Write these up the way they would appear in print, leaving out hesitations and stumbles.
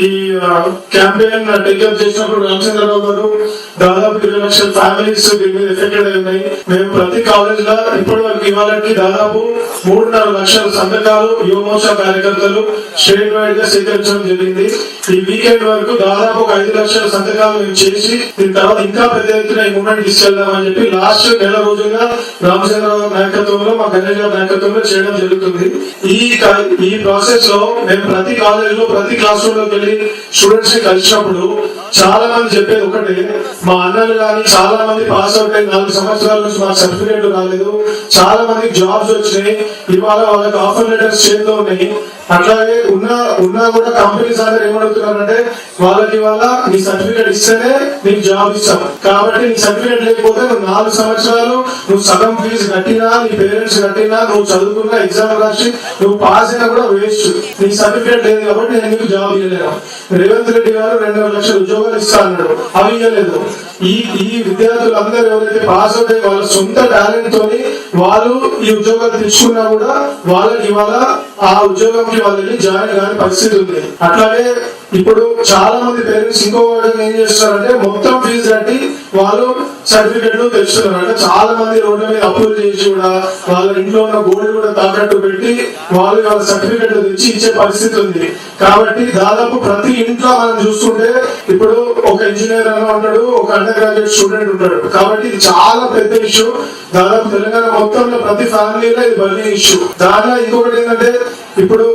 ఈ campaign take up చేసినప్పుడు రామచంద్రరావు గారు దాదాపు 20 లక్షల ఫ్యామిలీస్ దీని మీద ఎఫెక్టెడ్ అయి ఉన్నాయి. మేము ప్రతి కాలేజ్ లో ఇప్పటి వరకు ఇవాళకి దాదాపు 3.5 లక్షల సంతకాలు యువమోర్చా కార్యకర్తలు స్టేట్ వైడ్ గా సేకరించడం జరిగింది. ఈ వీకెండ్ వరకు దాదాపు 5 లక్షల సంతకాలు మేము చేసి దీని తర్వాత ఇంకా పెద్ద ఎత్తున ఈ మూవ్మెంట్ తీసుకెళ్దామని చెప్పి లాస్ట్ నెల రోజులుగా రామచంద్రరావు నాయకత్వంలో మా గణేష్ నాయకత్వంలో చేయడం జరుగుతుంది. ఈ ప్రాసెస్ లో మేము ప్రతి కాలేజ్ లో ప్రతి క్లాస్ రూమ్ లోకి వెళ్ళి స్టూడెంట్స్ ని కలిసినప్పుడు చాలా మంది చెప్పేది ఒకటే, మా అన్నలు కానీ చాలా మంది పాస్ అవుట్ అయ్యి 4 సంవత్సరాల నుంచి మాకు సర్టిఫికేట్ రాలేదు, చాలా మందికి జాబ్స్ వచ్చినాయి, ఇవాళ వాళ్ళకి ఆఫర్ లెటర్స్ చేతిలో ఉన్నాయి. అట్లాగే ఉన్నా కూడా కంపెనీస్ అందరూ ఏమడుగుతున్నారంటే వాళ్ళకి ఇవాళ నీ సర్టిఫికేట్ ఇస్తేనే నీకు జాబ్ ఇస్తాం, కాబట్టి నీ సర్టిఫికేట్ లేకపోతే నువ్వు 4 సంవత్సరాలు నువ్వు సగం ఫీజు కట్టినా, నీ పేరెంట్స్ కట్టినా, నువ్వు చదువుకున్న ఎగ్జామ్ రాసి నువ్వు పాస్ అయినా కూడా వేస్ట్. నీ సర్టిఫికేట్ లేదు కాబట్టి నేను నీకు జాబ్ ఇవ్వలేను. రేవంత్ రెడ్డి గారు 2.5 లక్షల ఉద్యోగాలు ఇస్తా అన్నాడు, అవి ఇవ్వలేదు. ఈ విద్యార్థులు అందరూ ఎవరైతే పాస్ అవుట్ అయ్యి వాళ్ళ సొంత టాలెంట్ తోని వాళ్ళు ఈ ఉద్యోగాలు తెచ్చుకున్నా కూడా వాళ్ళకి ఇవాళ ఆ ఉద్యోగంకి వాళ్ళు జాయిన్ కాని పరిస్థితి ఉంది. అట్లాగే ఇప్పుడు చాలా మంది పేరెంట్స్ ఇంకో ఏం చేస్తున్నారంటే మొత్తం ఫీజు కట్టి వాళ్ళు సర్టిఫికెట్లు తెచ్చుతున్నారు. అంటే చాలా మంది రోడ్ల మీద అప్రూవ్ చేసి కూడా వాళ్ళ ఇంట్లో ఉన్న గోల్డ్ కూడా తాకట్టు పెట్టి వాళ్ళు వాళ్ళ సర్టిఫికెట్లు తెచ్చి ఇచ్చే పరిస్థితి ఉంది. కాబట్టి దాదాపు ప్రతి ఇంట్లో మనం చూస్తుంటే ఇప్పుడు ఒక ఇంజనీర్ అని ఉంటాడు, ఒక అండర్ గ్రాడ్యుయేట్ స్టూడెంట్ ఉంటాడు. కాబట్టి ఇది చాలా పెద్ద ఇష్యూ. దాదాపు తెలంగాణ మొత్తంలో ప్రతి ఫ్యామిలీలో ఇది బర్నింగ్ ఇష్యూ. దాంట్లో ఇంకొకటి ఏంటంటే ఇప్పుడు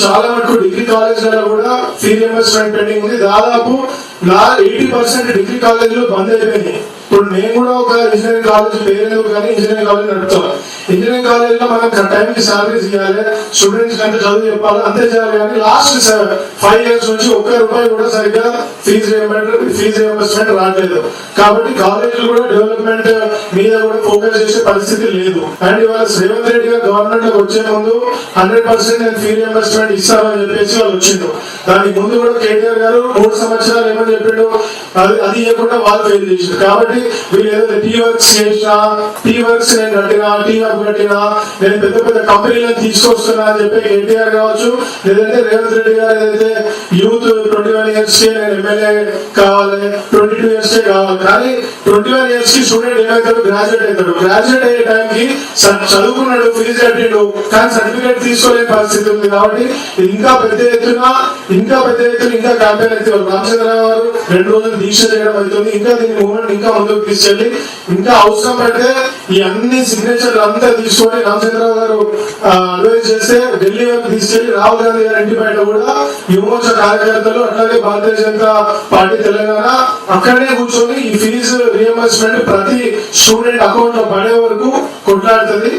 చాలా మటుకు డిగ్రీ కాలేజ్లలో కూడా ఫీ రియంబర్స్మెంట్ పెండింగ్ ఉంది. దాదాపు 80% డిగ్రీ కాలేజీలు బంద్ అయిపోయినాయి. ఇప్పుడు నేను కూడా ఒక ఇంజనీరింగ్ కాలేజ్ పేరు కానీ ఇంజనీరింగ్ కాలేజ్ నడుపుతాను. ఇంజనీరింగ్ కాలేజ్ లో మనం టైంకి సాలరీస్ ఇవ్వాలి, స్టూడెంట్స్ కంటే చదువు చెప్పాలి, అంతే చేయాలి. కానీ లాస్ట్ 5 years నుంచి ₹1 కూడా సరిగ్గా ఫీజు రియంబర్స్మెంట్ రావట్లేదు. కాబట్టి కాలేజీలు కూడా డెవలప్మెంట్ మీద కూడా ఫోకస్ చేసే పరిస్థితి లేదు. అండ్ ఇవాళ రేవంత్ రెడ్డి గారు గవర్నమెంట్ లోకి వచ్చే ముందు 100% నేను ఫీ రియంబర్స్మెంట్ ఇస్తానని చెప్పేసి వాళ్ళు వచ్చిండు. దానికి ముందు కూడా కేటీఆర్ గారు 3 సంవత్సరాలు ఏమని చెప్పిండు, అది ఇవ్వకుండా వాళ్ళు ఫెయిల్ చేసిండు. కాబట్టి వీళ్ళు ఏదో టీ వర్క్స్ చేసినా, టీ వర్క్స్ నేను కట్టినా, టీ వర్క్ కట్టినా, నేను పెద్ద పెద్ద కంపెనీలను తీసుకొస్తున్నా అని చెప్పి కేటీఆర్ కావచ్చు, లేదంటే రేవంత్ రెడ్డి గారు ఏదైతే యూత్ 21 years కి నేను ఎమ్మెల్యే కావాలి, 22 years కే కావాలి. కానీ 21 years కి స్టూడెంట్ ఏమవుతాడు, గ్రాడ్యుయేట్ అవుతాడు. గ్రాడ్యుయేట్ అయ్యే టైంకి చదువుకున్నాడు, ఫీజు కట్టిండు, కానీ సర్టిఫికేట్ తీసుకోలేని పరిస్థితి ఉంది. కాబట్టి ఇంకా పెద్ద ఎత్తున ఇంకా క్యాంపెయిన్ అయితే రామచంద్రరావు గారు 2 రోజులు దీక్ష చేయడం అవుతుంది. ఇంకా దీని మూవ్మెంట్ ఇంకా ముందుకు తీసుకెళ్లి ఇంకా అవసరం పడితే ఈ అన్ని సిగ్నేచర్లు అంతా తీసుకొని రామచంద్రరావు గారు అడ్వైజ్ చేస్తే ఢిల్లీ వరకు తీసుకెళ్లి రాహుల్ గాంధీ గారి ఇంటి బయట కూడా యువమోర్చా కార్యకర్తలు అట్లాగే భారతీయ జనతా పార్టీ తెలంగాణ అక్కడనే కూర్చొని ఈ ఫీజు రియంబర్స్మెంట్ ప్రతి స్టూడెంట్ అకౌంట్ లో పడే వరకు కొట్లాడుతుంది.